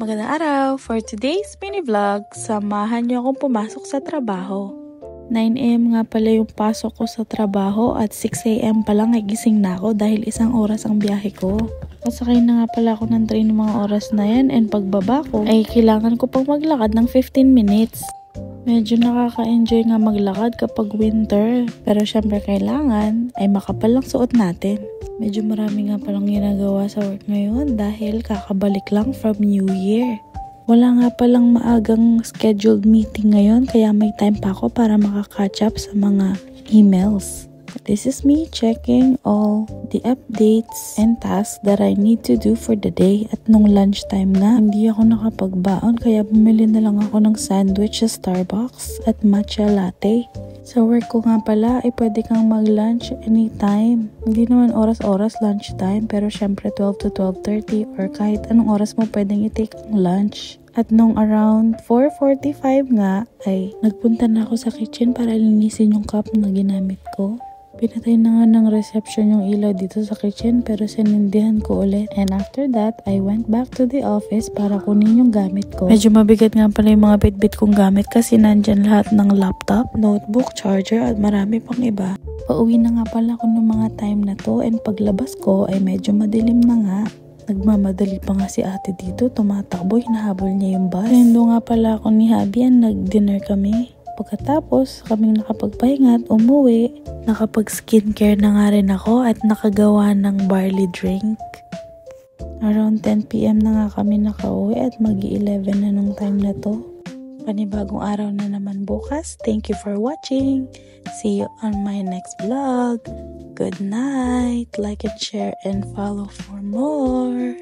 Magandang araw! For today's mini vlog, samahan niyo akong pumasok sa trabaho. 9 AM nga pala yung pasok ko sa trabaho at 6 AM pa lang ay gising na ako dahil 1 oras ang biyahe ko. Pasakay na nga pala ako ng train ng mga oras na yan and pagbaba ko ay kailangan ko pang maglakad ng 15 minutes. Medyo nakaka-enjoy nga maglakad kapag winter pero syempre kailangan ay makapal lang suot natin. Medyo marami nga palang ginagawa sa work ngayon dahil kakabalik lang from New Year. Wala nga palang maagang scheduled meeting ngayon kaya may time pa ako para makaka-catch up sa mga emails. This is me checking all the updates and tasks that I need to do for the day. At nung lunchtime nga, hindi ako nakapagbaon kaya bumili na lang ako ng sandwich sa Starbucks at matcha latte. Sa work ko nga pala ay pwede kang mag-lunch anytime. Hindi naman oras-oras lunchtime pero syempre 12 to 12:30 or kahit anong oras mo pwedeng i-take ang lunch. At nung around 4:45 nga ay nagpunta na ako sa kitchen para linisin yung cup na ginamit ko. Pinatay na nga ng reception yung ilaw dito sa kitchen pero sinindihan ko ulit. And after that, I went back to the office para kunin yung gamit ko. Medyo mabigat nga pala yung mga bitbit kong gamit kasi nandyan lahat ng laptop, notebook, charger at marami pang iba. Pauwi na nga pala ako ng mga time na to and paglabas ko ay medyo madilim na nga. Nagmamadali pa nga si ate dito, tumatakbo, hinahabol niya yung bus. Nendo nga pala ako ni Habi and nag-dinner kami. Pagkatapos, kaming nakapagpahinga at umuwi. Nakapag-skincare na nga rin ako at nakagawa ng barley drink. Around 10 PM na nga kami nakauwi at mag-11 na nung time na to. Panibagong araw na naman bukas. Thank you for watching. See you on my next vlog. Good night. Like and share and follow for more.